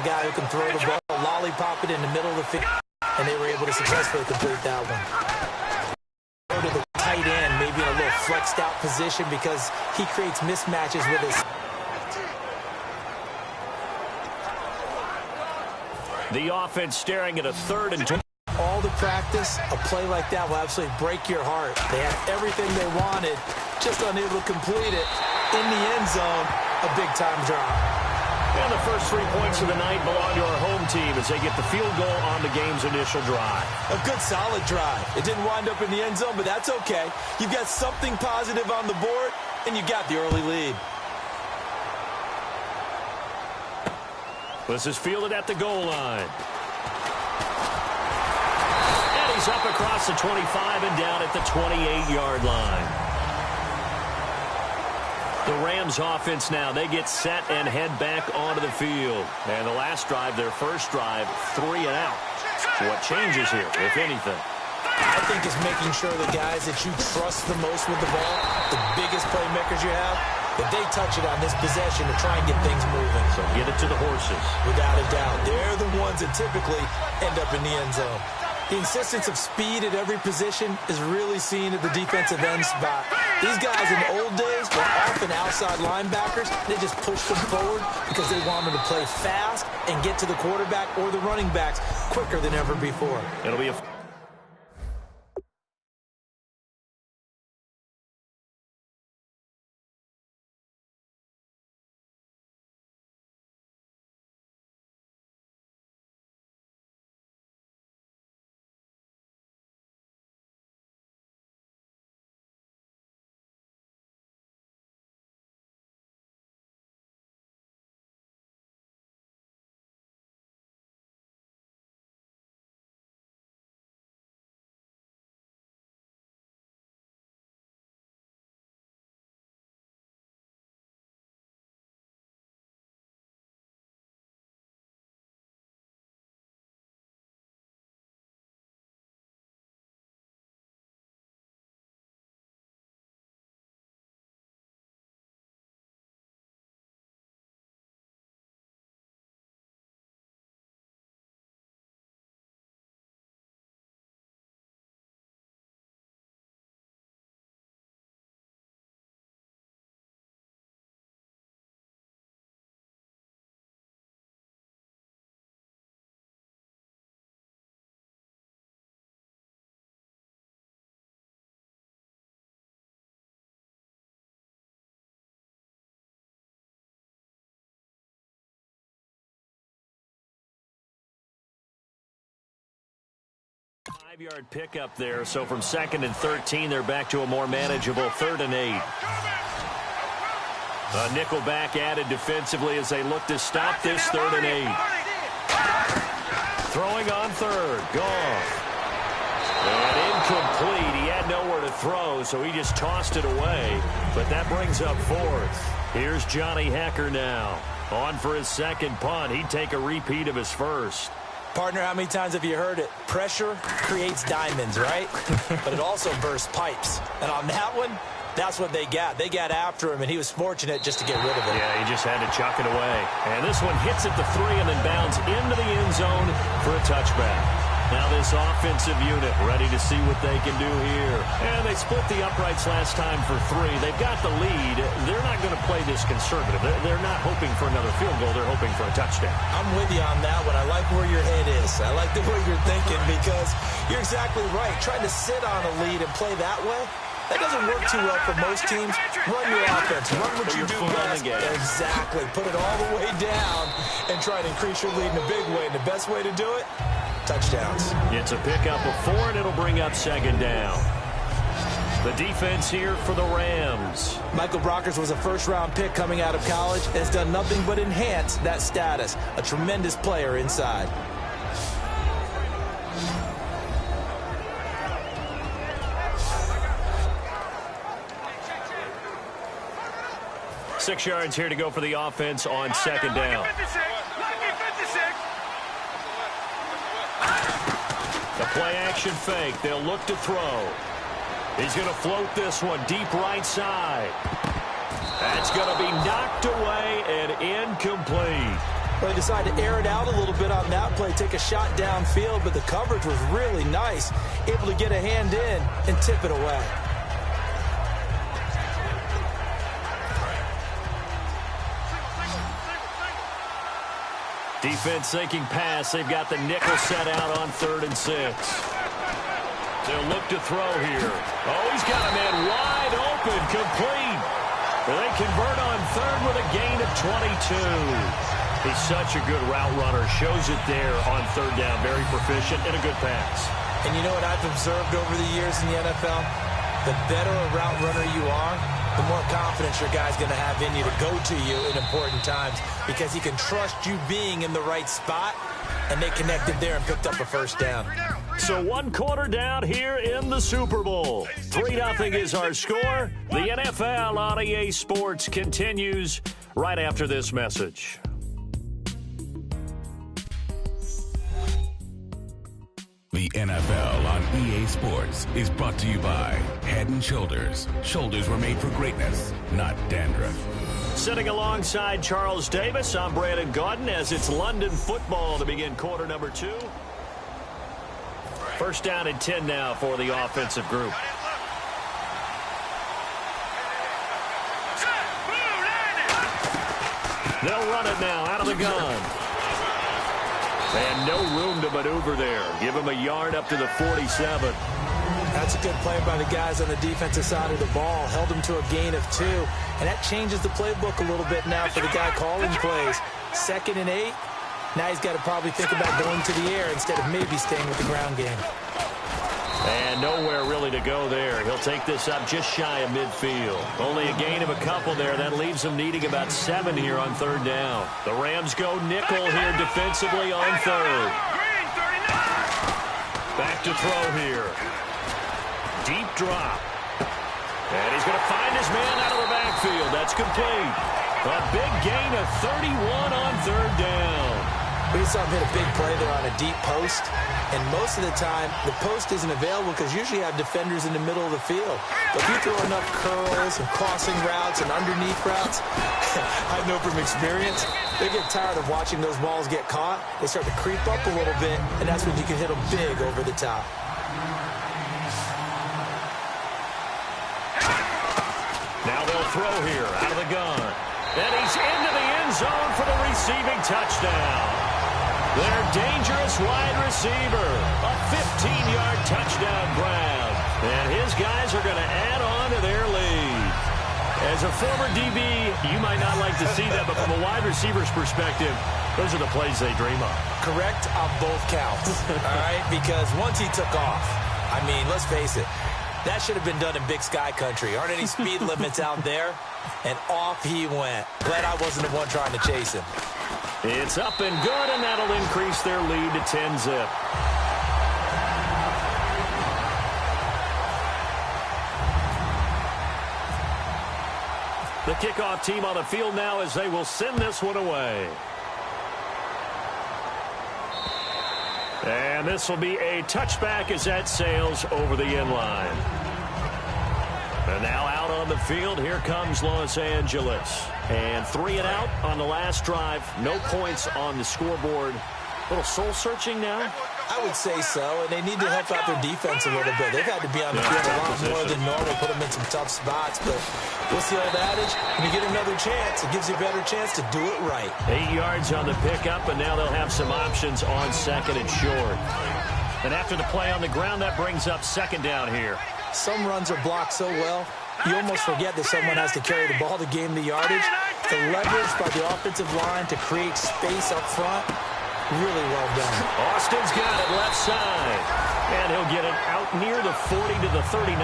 guy who can throw the ball, lollipop it in the middle of the field, and they were able to successfully complete that one. Go to the tight end, maybe in a little flexed out position because he creates mismatches with his. The offense staring at a 3rd and 2. All the practice, a play like that will absolutely break your heart. They had everything they wanted, just unable to complete it. In the end zone, a big-time drop. And the first 3 points of the night belong to our home team as they get the field goal on the game's initial drive. A good, solid drive. It didn't wind up in the end zone, but that's okay. You've got something positive on the board, and you got the early lead. This is fielded at the goal line. And he's up across the 25 and down at the 28-yard line. The Rams offense now, they get set and head back onto the field. And the last drive, their first drive, 3 and out. So what changes here, if anything? I think it's making sure the guys that you trust the most with the ball, the biggest playmakers you have, that they touch it on this possession to try and get things moving. So get it to the horses. Without a doubt. They're the ones that typically end up in the end zone. The insistence of speed at every position is really seen at the defensive end spot. These guys in the old days were often outside linebackers. They just pushed them forward because they wanted to play fast and get to the quarterback or the running backs quicker than ever before. It'll be a... Five-yard pickup there, so from 2nd and 13, they're back to a more manageable 3rd and 8. A nickelback added defensively as they look to stop this 3rd and 8. Throwing on 3rd, Goff. And incomplete. He had nowhere to throw, so he just tossed it away. But that brings up 4th. Here's Johnny Hekker now. On for his 2nd punt. He'd take a repeat of his 1st. Partner, how many times have you heard it? Pressure creates diamonds, right? But it also bursts pipes. And on that one, that's what they got. They got after him, and he was fortunate just to get rid of it. Yeah, he just had to chuck it away. And this one hits at the 3 and then bounds into the end zone for a touchback. Now this offensive unit ready to see what they can do here. And they split the uprights last time for 3. They've got the lead. They're not going to play this conservative. They're not hoping for another field goal. They're hoping for a touchdown. I'm with you on that one. I like where your head is. I like the way you're thinking because you're exactly right. Trying to sit on a lead and play that way, that doesn't work too well for most teams. Run your offense. Run what you do best. Exactly. Put it all the way down and try to increase your lead in a big way. And the best way to do it, touchdowns. It's a pickup of 4, and it'll bring up 2nd down. The defense here for the Rams. Michael Brockers was a first-round pick coming out of college and has done nothing but enhance that status. A tremendous player inside. Six yards here to go for the offense on 2nd down. The play-action fake. They'll look to throw. He's going to float this one deep right side. That's going to be knocked away and incomplete. Well, he decided to air it out a little bit on that play, take a shot downfield, but the coverage was really nice. Able to get a hand in and tip it away. Defense thinking pass. They've got the nickel set out on 3rd and 6. They'll look to throw here. Oh, he's got a man wide open, complete. They convert on 3rd with a gain of 22. He's such a good route runner. Shows it there on 3rd down. Very proficient and a good pass. And you know what I've observed over the years in the NFL? The better a route runner you are, the more confidence your guy's going to have in you to go to you in important times because he can trust you being in the right spot, and they connected there and picked up a 1st down. So 1 quarter down here in the Super Bowl. 3-0 is our score. The NFL on EA Sports continues right after this message. The NFL on EA Sports is brought to you by Head & Shoulders. Shoulders were made for greatness, not dandruff. Sitting alongside Charles Davis, I'm Brandon Gaudin as it's London football to begin quarter number 2. 1st down and 10 now for the offensive group. They'll run it now out of the gun. And no room to maneuver there. Give him a yard up to the 47. That's a good play by the guys on the defensive side of the ball. Held him to a gain of 2. And that changes the playbook a little bit now for the guy calling plays. 2nd and 8. Now he's got to probably think about going to the air instead of maybe staying with the ground game. And nowhere really to go there. He'll take this up just shy of midfield. Only a gain of a couple there. That leaves him needing about 7 here on 3rd down. The Rams go nickel here defensively on 3rd. Back to throw here. Deep drop. And he's going to find his man out of the backfield. That's complete. A big gain of 31 on 3rd down. We saw him hit a big play there on a deep post. And most of the time, the post isn't available because usually you have defenders in the middle of the field. But if you throw enough curls and crossing routes and underneath routes, I know from experience, they get tired of watching those balls get caught. They start to creep up a little bit, and that's when you can hit them big over the top. Now they'll throw here out of the gun. And he's into the end zone for the receiving touchdown. Their dangerous wide receiver. A 15-yard touchdown grab. And his guys are going to add on to their lead. As a former DB, you might not like to see that, but from a wide receiver's perspective, those are the plays they dream of. Correct on both counts, all right? Because once he took off, I mean, let's face it, that should have been done in Big Sky Country. Aren't any speed limits out there? And off he went. Glad I wasn't the one trying to chase him. It's up and good, and that'll increase their lead to 10-zip. The kickoff team on the field now as they will send this one away. And this will be a touchback as that sails over the end line. And now out on the field, here comes Los Angeles. And 3 and out on the last drive. No points on the scoreboard. A little soul-searching now? I would say so, and they need to help out their defense a little bit. They've had to be on the field a lot more than normal, put them in some tough spots. But what's the old adage? When you get another chance, it gives you a better chance to do it right. 8 yards on the pickup, and now they'll have some options on 2nd and short. And after the play on the ground, that brings up 2nd down here. Some runs are blocked so well, you almost forget that someone has to carry the ball to gain the yardage. The leverage by the offensive line to create space up front, really well done. Austin's got it left side. And he'll get it out near the 40 to the 39.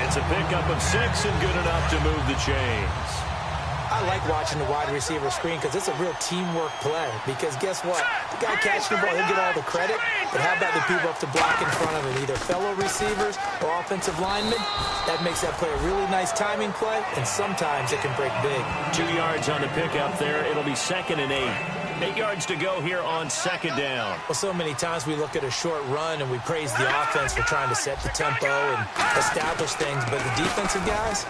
It's a pickup of 6 and good enough to move the chains. I like watching the wide receiver screen because it's a real teamwork play. Because guess what? The guy catching the ball, he'll get all the credit. But how about the people up to block in front of him? Either fellow receivers or offensive linemen. That makes that play a really nice timing play. And sometimes it can break big. 2 yards on the pickup there. It'll be 2nd and 8. 8 yards to go here on second down. Well, so many times we look at a short run and we praise the offense for trying to set the tempo and establish things, but the defensive guys,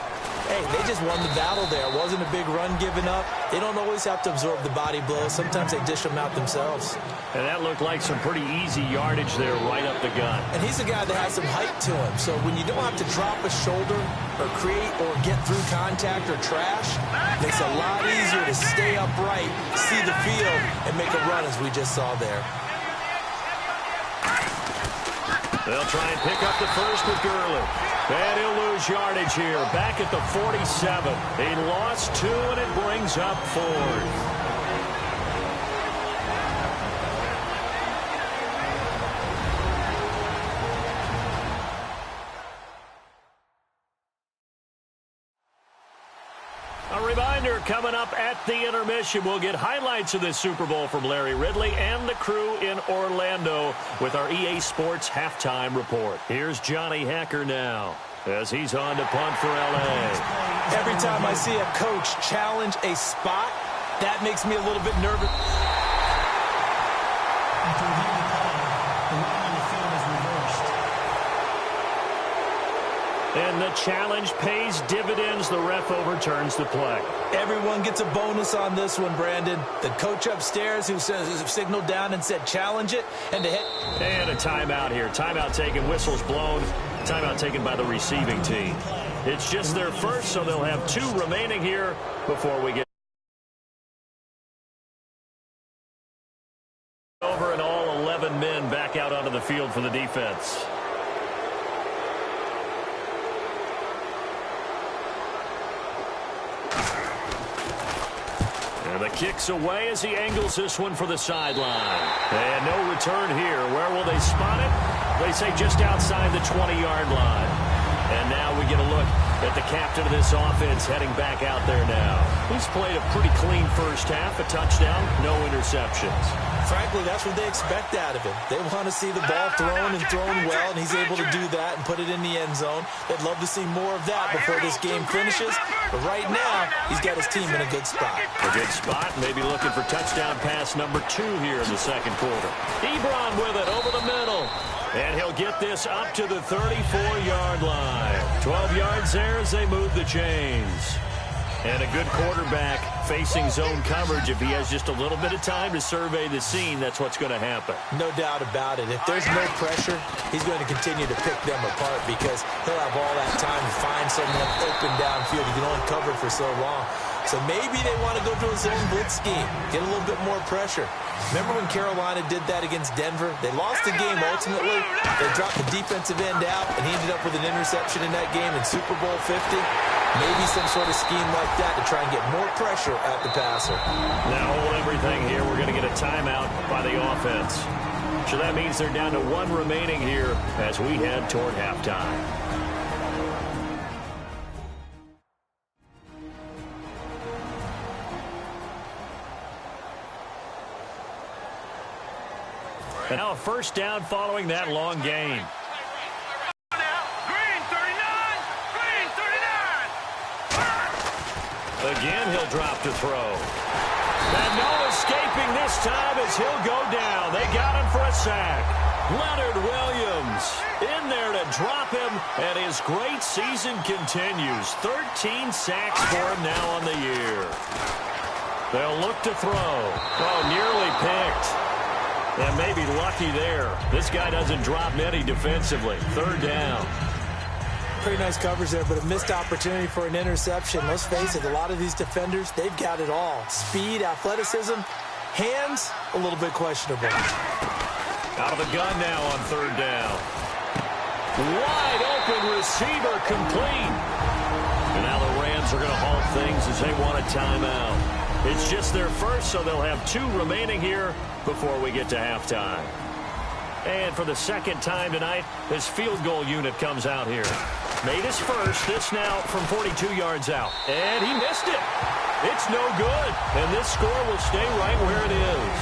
hey, they just won the battle there. It wasn't a big run given up. They don't always have to absorb the body blows. Sometimes they dish them out themselves. And that looked like some pretty easy yardage there right up the gut. And he's a guy that has some height to him. So when you don't have to drop a shoulder or create or get through contact or trash, it makes it a lot easier to stay upright, see the field, and make a run as we just saw there. They'll try and pick up the first with Gurley. And he'll lose yardage here. Back at the 47. He lost 2, and it brings up 4th. A reminder, coming up at the intermission, we'll get highlights of this Super Bowl from Larry Ridley and the crew in Orlando with our EA Sports halftime report. Here's Johnny Hacker now as he's on to punt for L.A. Every time I see a coach challenge a spot, that makes me a little bit nervous. And the challenge pays dividends. The ref overturns the play. Everyone gets a bonus on this one, Brandon. The coach upstairs who signaled down and said challenge it, and to hit. And a timeout here. Timeout taken, whistles blown. Timeout taken by the receiving team. It's just their first, so they'll have 2 remaining here before we get over, and all 11 men back out onto the field for the defense. And the kick's away as he angles this one for the sideline. And no return here. Where will they spot it? They say just outside the 20-yard line. And now we get a look at the captain of this offense heading back out there now. He's played a pretty clean first half, a touchdown, no interceptions. Frankly, that's what they expect out of him. They want to see the ball thrown and thrown well, and he's able to do that and put it in the end zone. They'd love to see more of that before this game finishes. But right now, he's got his team in a good spot. A good spot, maybe looking for touchdown pass number 2 here in the second quarter. Ebron with it over the middle. And he'll get this up to the 34-yard line. 12 yards there as they move the chains. And a good quarterback facing zone coverage. If he has just a little bit of time to survey the scene, that's what's going to happen. No doubt about it. If there's no pressure, he's going to continue to pick them apart because he'll have all that time to find someone open downfield. He can only cover for so long. So maybe they want to go to a zone blitz scheme, get a little bit more pressure. Remember when Carolina did that against Denver? They lost the game ultimately. They dropped the defensive end out, and he ended up with an interception in that game in Super Bowl 50. Maybe some sort of scheme like that to try and get more pressure at the passer. Now hold everything here. We're going to get a timeout by the offense. So that means they're down to 1 remaining here as we head toward halftime. And now a first down following that long gain. Again, he'll drop to throw. And no escaping this time as he'll go down. They got him for a sack. Leonard Williams in there to drop him, and his great season continues. 13 sacks for him now on the year. They'll look to throw. Oh, nearly picked. And maybe lucky there. This guy doesn't drop many defensively. 3rd down. Pretty nice coverage there, but a missed opportunity for an interception. Let's face it, a lot of these defenders, they've got it all. Speed, athleticism, hands, a little bit questionable. Out of the gun now on 3rd down. Wide open receiver complete. And now the Rams are going to halt things as they want a timeout. It's just their first, so they'll have 2 remaining here before we get to halftime. And for the second time tonight, his field goal unit comes out here. Made his first, this now from 42 yards out. And he missed it. It's no good. And this score will stay right where it is.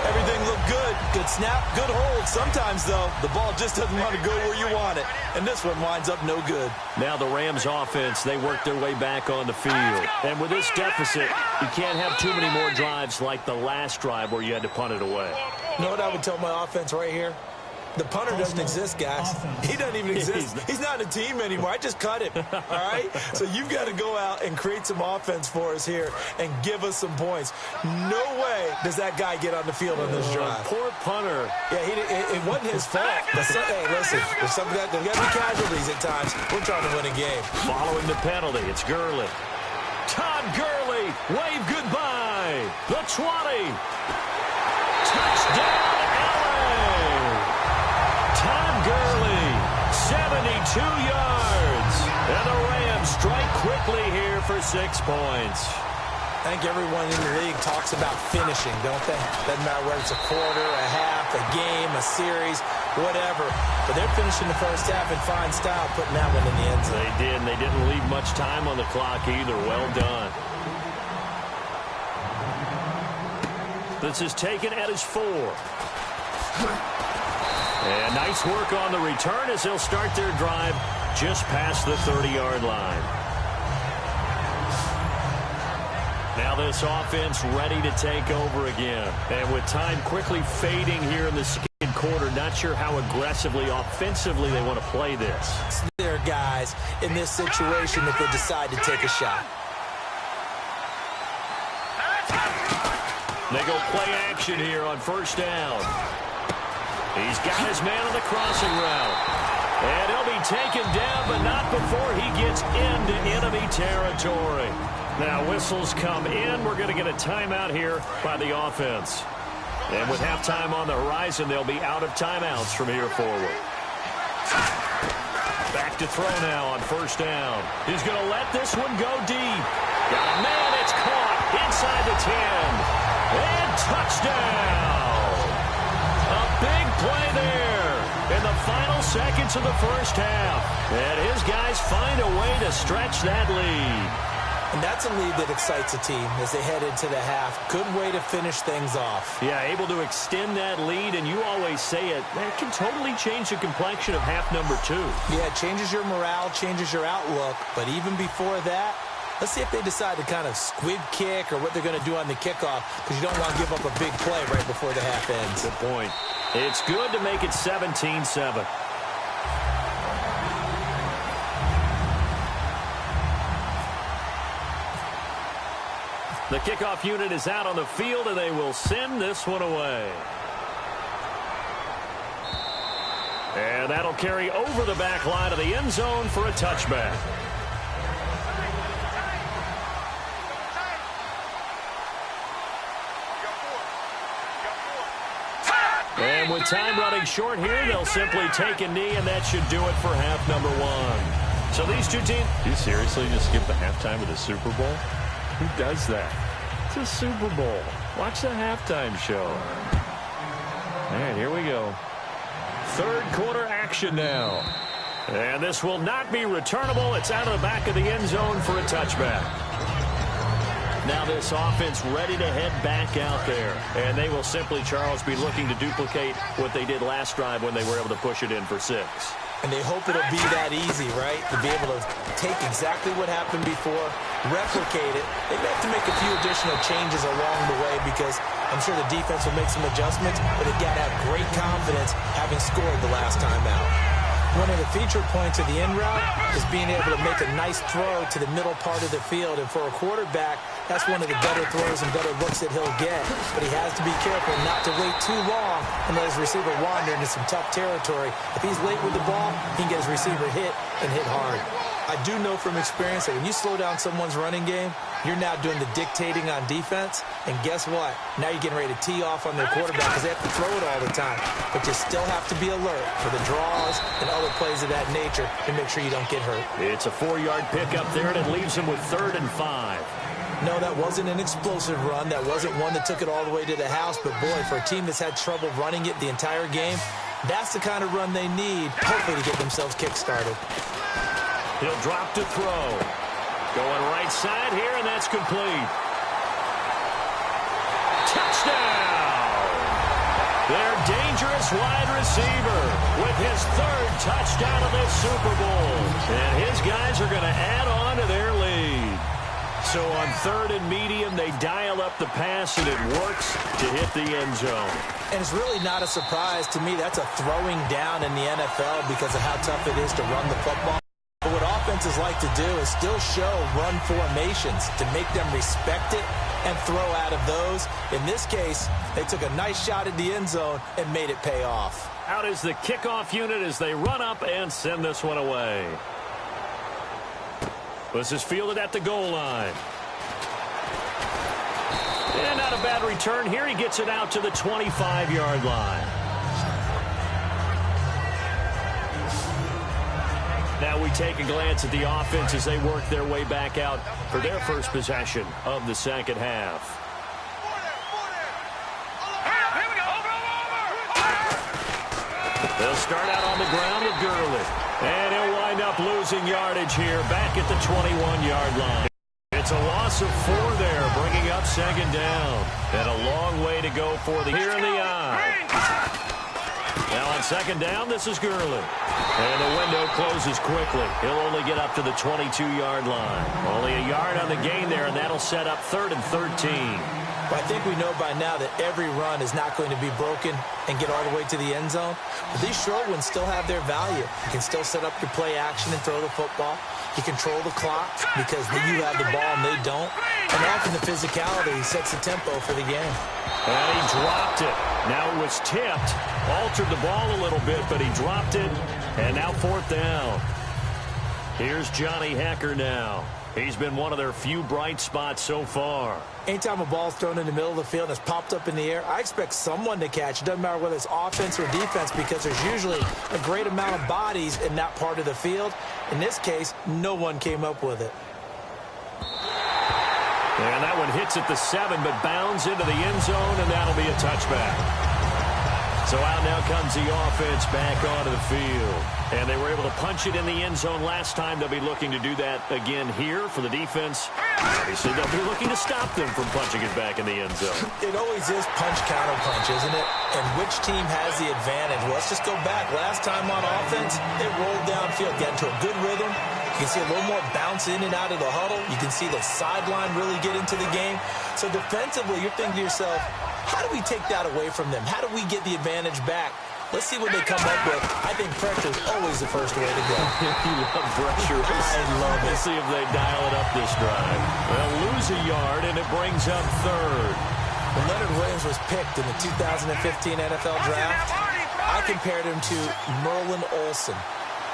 Everything looked good. Good snap, good hold. Sometimes, though, the ball just doesn't want to go where you want it. And this one winds up no good. Now the Rams offense, they work their way back on the field. And with this deficit, you can't have too many more drives like the last drive where you had to punt it away. You know what I would tell my offense right here? The punter doesn't exist, guys. He doesn't even exist. He's not a team anymore. I just cut him, all right? So you've got to go out and create some offense for us here and give us some points. No way does that guy get on the field on this drive. Poor punter. Yeah, it wasn't his fault. But hey, listen, there's got to be casualties at times. We're trying to win a game. Following the penalty, it's Gurley. Todd Gurley, wave goodbye. The 20. Touchdown, LA. Todd Gurley, 72 yards. And the Rams strike quickly here for 6 points. I think everyone in the league talks about finishing, don't they? Doesn't matter whether it's a quarter, a half, a game, a series, whatever. But they're finishing the first half in fine style, putting that one in the end zone. They did, and they didn't leave much time on the clock either. Well done. This is taken at his 4. And nice work on the return as they'll start their drive just past the 30-yard line. Now this offense ready to take over again. And with time quickly fading here in the second quarter, not sure how aggressively, offensively they want to play this. There are guys in this situation if they decide to take a shot. They go play action here on first down. He's got his man on the crossing route. And he'll be taken down, but not before he gets into enemy territory. Now whistles come in. We're going to get a timeout here by the offense. And with halftime on the horizon, they'll be out of timeouts from here forward. Back to throw now on first down. He's going to let this one go deep. Got a man, it's caught inside the 10. And touchdown! A big play there in the final seconds of the first half. And his guys find a way to stretch that lead. And that's a lead that excites a team as they head into the half. Good way to finish things off. Yeah, able to extend that lead, and you always say it, that can totally change the complexion of half number 2. Yeah, it changes your morale, changes your outlook. But even before that, let's see if they decide to kind of squib kick or what they're going to do on the kickoff, because you don't want to give up a big play right before the half ends. Good point. It's good to make it 17-7. The kickoff unit is out on the field, and they will send this one away. And that'll carry over the back line of the end zone for a touchback. And with time running short here, they'll simply take a knee, and that should do it for half number 1. So these two teams... Do you seriously just skip the halftime of the Super Bowl? Who does that? It's a Super Bowl. Watch the halftime show. All right, here we go. Third quarter action now. And this will not be returnable. It's out of the back of the end zone for a touchback. Now this offense ready to head back out there. And they will simply, Charles, be looking to duplicate what they did last drive when they were able to push it in for 6. And they hope it'll be that easy, right? To be able to take exactly what happened before, replicate it. They have to make a few additional changes along the way because I'm sure the defense will make some adjustments, but they've got to have great confidence having scored the last time out. One of the feature points of the in route is being able to make a nice throw to the middle part of the field. And for a quarterback, that's one of the better throws and better looks that he'll get. But he has to be careful not to wait too long and let his receiver wander into some tough territory. If he's late with the ball, he can get his receiver hit and hit hard. I do know from experience that when you slow down someone's running game, you're now doing the dictating on defense. And guess what? Now you're getting ready to tee off on their quarterback because they have to throw it all the time. But you still have to be alert for the draws and other plays of that nature to make sure you don't get hurt. It's a 4-yard pickup there, and it leaves them with 3rd and 5. No, that wasn't an explosive run. That wasn't one that took it all the way to the house. But, boy, for a team that's had trouble running it the entire game, that's the kind of run they need, hopefully, to get themselves kick-started. He'll drop to throw. Going right side here, and that's complete. Touchdown! They're dangerous wide receiver with his third touchdown of this Super Bowl. And his guys are going to add on to their lead. So on 3rd and medium, they dial up the pass, and it works to hit the end zone. And it's really not a surprise to me. That's a throwing down in the NFL because of how tough it is to run the football. But what offenses like to do is still show run formations to make them respect it and throw out of those. In this case, they took a nice shot at the end zone and made it pay off. Out is the kickoff unit as they run up and send this one away. This is fielded at the goal line. And not a bad return here. He gets it out to the 25-yard line. Now we take a glance at the offense as they work their way back out for their first possession of the second half. They'll start out on the ground with Gurley. And he'll wind up losing yardage here back at the 21-yard line. It's a loss of 4 there, bringing up second down. And a long way to go for the here in the eye. Now on second down, this is Gurley. And the window closes quickly. He'll only get up to the 22-yard line. Only a yard on the gain there, and that'll set up 3rd and 13. But I think we know by now that every run is not going to be broken and get all the way to the end zone. But these short ones still have their value. You can still set up your play action and throw the football. You control the clock because you have the ball and they don't. And often the physicality sets the tempo for the game. And he dropped it. Now it was tipped. Altered the ball a little bit, but he dropped it. And now 4th down. Here's Johnny Hekker now. He's been one of their few bright spots so far. Anytime a ball's thrown in the middle of the field and it's popped up in the air, I expect someone to catch. It doesn't matter whether it's offense or defense because there's usually a great amount of bodies in that part of the field. In this case, no one came up with it. And that one hits at the 7, but bounds into the end zone, and that'll be a touchback. So out now comes the offense back onto the field. And they were able to punch it in the end zone last time. They'll be looking to do that again here for the defense. Obviously, they'll be looking to stop them from punching it back in the end zone. It always is punch-counter-punch, isn't it? And which team has the advantage? Well, let's just go back. Last time on offense, they rolled downfield, got into a good rhythm. You can see a little more bounce in and out of the huddle. You can see the sideline really get into the game. So defensively, you're thinking to yourself, how do we take that away from them? How do we get the advantage back? Let's see what they come up with. I think pressure is always the first way to go. You love pressure. I love it. Let's see if they dial it up this drive. They'll lose a yard, and it brings up 3rd. When Leonard Williams was picked in the 2015 NFL Draft, I compared him to Merlin Olsen.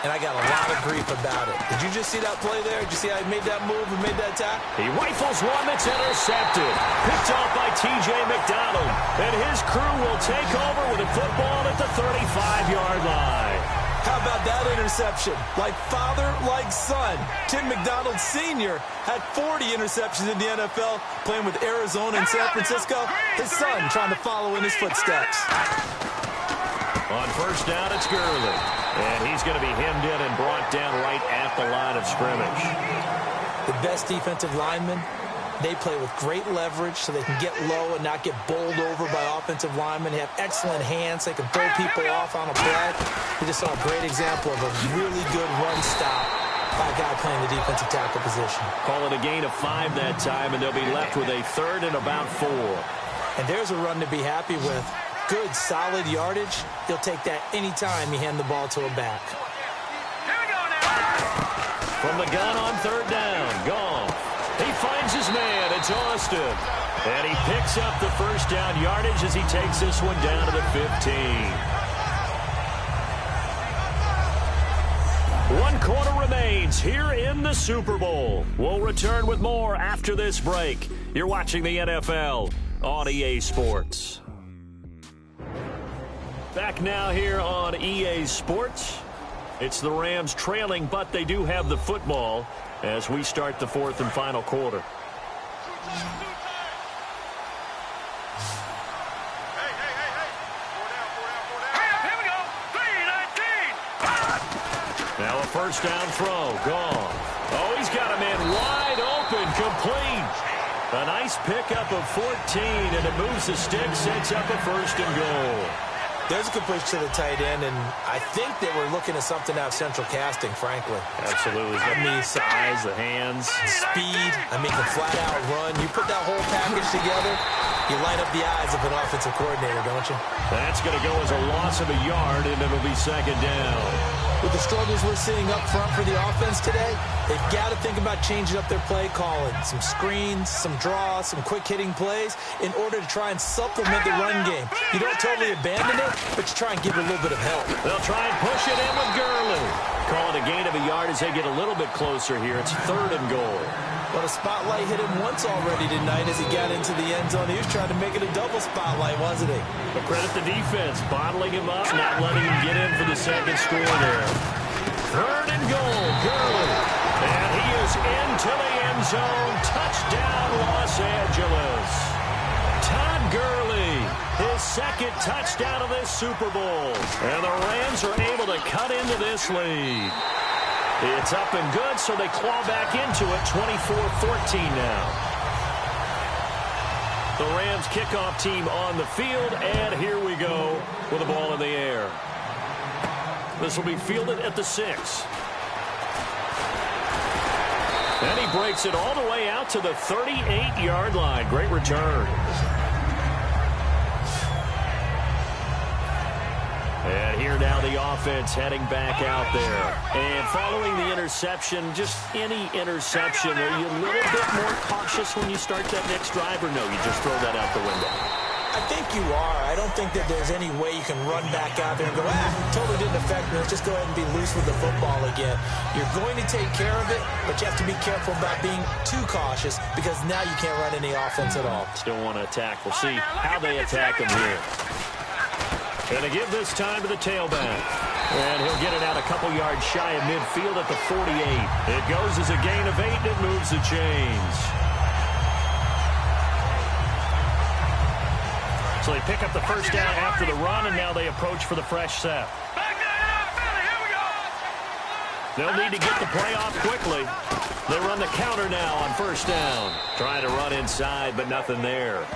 And I got a lot of grief about it. Did you just see that play there? Did you see how he made that move and made that tackle? He rifles one that's intercepted. Picked off by T.J. McDonald. And his crew will take over with a football at the 35-yard line. How about that interception? Like father, like son. Tim McDonald Sr. had 40 interceptions in the NFL, playing with Arizona and San Francisco. His son trying to follow in his footsteps. On first down, it's Gurley. And he's going to be hemmed in and brought down right at the line of scrimmage. The best defensive linemen, they play with great leverage so they can get low and not get bowled over by offensive linemen. They have excellent hands. They can throw people off on a play. We just saw a great example of a really good run stop by a guy playing the defensive tackle position. Call it a gain of 5 that time, and they'll be left with a 3rd and about 4. And there's a run to be happy with. Good, solid yardage. He'll take that anytime you hand the ball to a back. From the gun on 3rd down, Goff. He finds his man. It's Austin. And he picks up the first down yardage as he takes this one down to the 15. 1 quarter remains here in the Super Bowl. We'll return with more after this break. You're watching the NFL on EA Sports. Back now here on EA Sports. It's the Rams trailing, but they do have the football as we start the 4th and final quarter. Now a first down throw. Gone. Oh, he's got a man wide open, complete. A nice pickup of 14, and it moves the stick, sets up a 1st and goal. There's a completion to the tight end, and I think they were looking at something out of central casting, frankly. Absolutely. I mean, size, the hands. Speed. I mean, the flat-out run. You put that whole package together, you light up the eyes of an offensive coordinator, don't you? That's going to go as a loss of a yard, and it'll be second down. With the struggles we're seeing up front for the offense today, they've got to think about changing up their play calling. Some screens, some draws, some quick-hitting plays in order to try and supplement the run game. You don't totally abandon it, but you try and give it a little bit of help. They'll try and push it in with Gurley. Call it a gain of a yard as they get a little bit closer here. It's 3rd and goal. Well, the spotlight hit him once already tonight as he got into the end zone. He was trying to make it a double spotlight, wasn't he? But credit the defense, bottling him up, not letting him get in for the second score there. 3rd and goal, Gurley. And he is into the end zone. Touchdown, Los Angeles. Todd Gurley, his second touchdown of this Super Bowl. And the Rams are able to cut into this lead. It's up and good, so they claw back into it, 24-14 now. The Rams kickoff team on the field, and here we go with the ball in the air. This will be fielded at the 6. And he breaks it all the way out to the 38-yard line. Great return. And here now the offense heading back out there. And following the interception, just any interception, are you a little bit more cautious when you start that next drive, or no, you just throw that out the window? I think you are. I don't think that there's any way you can run back out there and go, totally didn't affect me. Let's just go ahead and be loose with the football again. You're going to take care of it, but you have to be careful about being too cautious because now you can't run any offense at all. Still want to attack. We'll see how they attack him here. Going to give this time to the tailback. And he'll get it out a couple yards shy of midfield at the 48. It goes as a gain of 8, and it moves the chains. So they pick up the first down after the run, and now they approach for the fresh set. They'll need to get the play off quickly. They run the counter now on first down. Trying to run inside, but nothing there.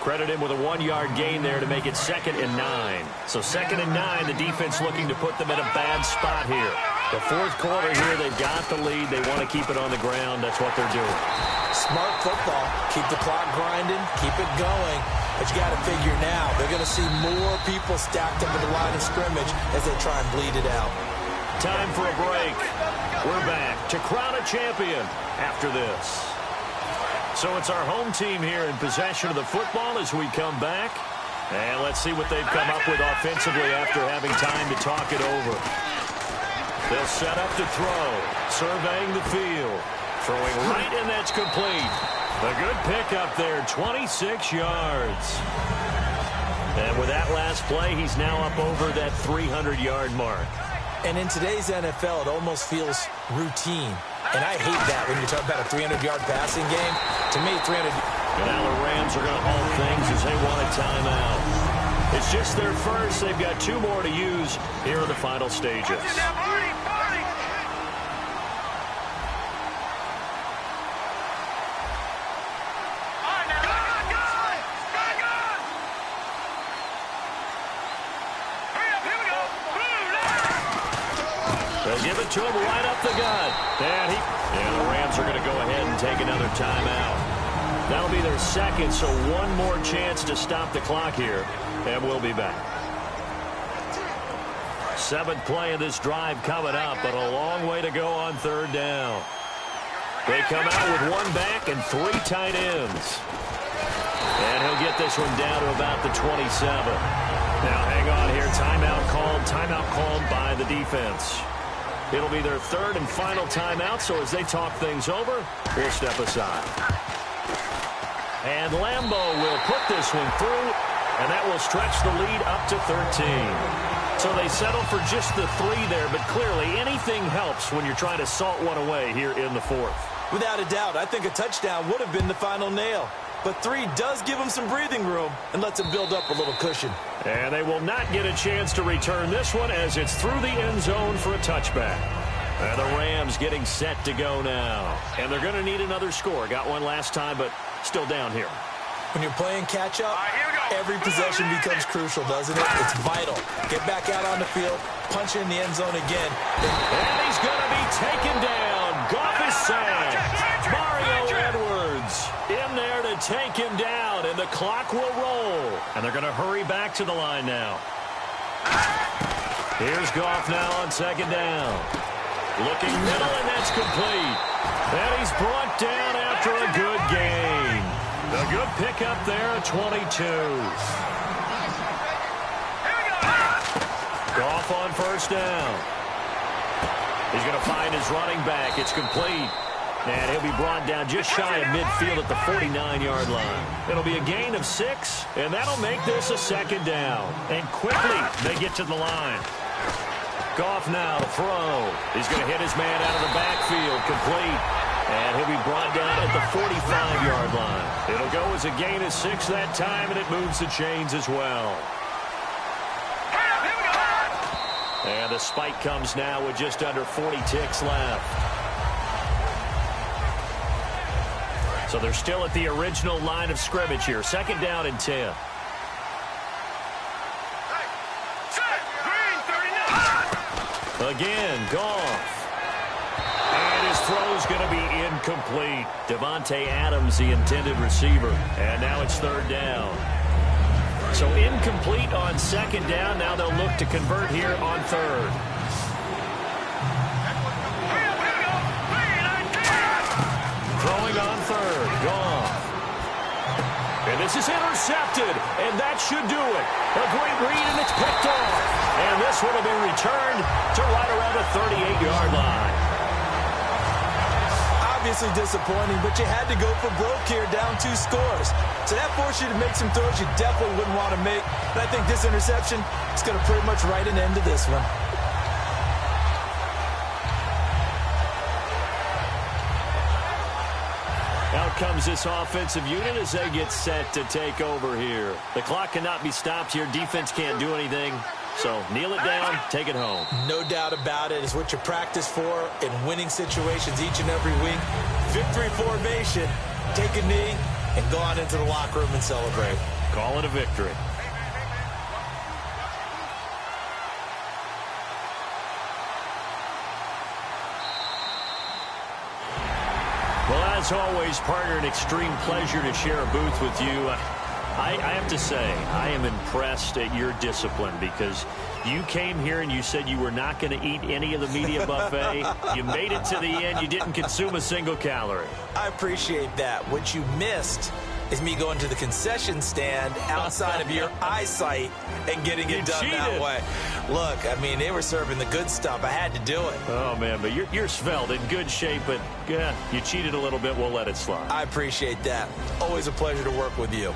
Credit him with a 1-yard gain there to make it 2nd and 9. So 2nd and 9, the defense looking to put them in a bad spot here. The 4th quarter here, they've got the lead. They want to keep it on the ground. That's what they're doing. Smart football. Keep the clock grinding. Keep it going. But you got to figure now, they're going to see more people stacked up at the line of scrimmage as they try and bleed it out. Time for a break. We're back to crown a champion after this. So it's our home team here in possession of the football as we come back. And let's see what they've come up with offensively after having time to talk it over. They'll set up to throw, surveying the field. Throwing right, and that's complete. A good pickup there, 26 yards. And with that last play, he's now up over that 300-yard mark. And in today's NFL, it almost feels routine. And I hate that when you talk about a 300-yard passing game. To me, 300. And now the Rams are going to halt things as they want a timeout. It's just their first. They've got 2 more to use here in the final stages. They'll give it to him right up the gut. And the Rams are going to go ahead and take another timeout. That'll be their 2nd, so 1 more chance to stop the clock here. And we'll be back. 7th play of this drive coming up, but a long way to go on 3rd down. They come out with 1 back and 3 tight ends. And he'll get this one down to about the 27. Now hang on here. Timeout called by the defense. It'll be their 3rd and final timeout, so as they talk things over, we'll step aside. And Lambeau will put this one through, and that will stretch the lead up to 13. So they settle for just the 3 there, but clearly anything helps when you're trying to salt one away here in the 4th. Without a doubt, I think a touchdown would have been the final nail. But 3 does give them some breathing room and lets them build up a little cushion. And they will not get a chance to return this one as it's through the end zone for a touchback. And the Rams getting set to go now. And they're going to need another score. Got one last time, but still down here. When you're playing catch-up, every possession becomes crucial, doesn't it? It's vital. Get back out on the field, punch it in the end zone again. And he's going to be taken down. Goff is sacked. Mario Edwards in there to take him down, and the clock will roll. And they're going to hurry back to the line now. Here's Goff now on second down. Looking middle, and that's complete. And he's brought down after a good gain. A good pickup there at 22. Goff on first down. He's going to find his running back. It's complete. And he'll be brought down just shy of midfield at the 49-yard line. It'll be a gain of 6, and that'll make this a second down. And quickly, they get to the line. Goff now to throw. He's going to hit his man out of the backfield. Complete. And he'll be brought down at the 45-yard line. It'll go as a gain of 6 that time, and it moves the chains as well. And the spike comes now with just under 40 ticks left. So they're still at the original line of scrimmage here. Second down and 10. Again, Goff. And his throw's going to be incomplete. Devontae Adams, the intended receiver. And now it's third down. So incomplete on second down. Now they'll look to convert here on third. Throwing on third. Goff. And this is intercepted. And that should do it. A great read, and it's picked off. And this one will be returned to right around the 38-yard line. Obviously disappointing, but you had to go for broke here, down 2 scores. So that forced you to make some throws you definitely wouldn't want to make. But I think this interception is going to pretty much write an end to this one. Out comes this offensive unit as they get set to take over here. The clock cannot be stopped here. Defense can't do anything. So kneel it down, take it home. No doubt about it. It's what you practice for in winning situations each and every week. Victory formation. Take a knee and go on into the locker room and celebrate. Call it a victory. Well, as always, partner, an extreme pleasure to share a booth with you. I have to say, I am impressed at your discipline because you came here and you said you were not going to eat any of the media buffet. You made it to the end. You didn't consume a single calorie. I appreciate that. What you missed is me going to the concession stand outside of your eyesight and getting it done that way. Look, I mean, they were serving the good stuff. I had to do it. Oh, man, but you're svelte, in good shape, but yeah, you cheated a little bit. We'll let it slide. I appreciate that. Always a pleasure to work with you.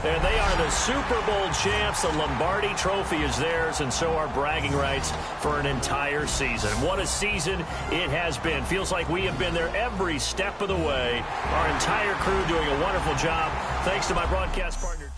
And they are the Super Bowl champs. The Lombardi Trophy is theirs, and so are bragging rights for an entire season. What a season it has been. Feels like we have been there every step of the way. Our entire crew doing a wonderful job. Thanks to my broadcast partner.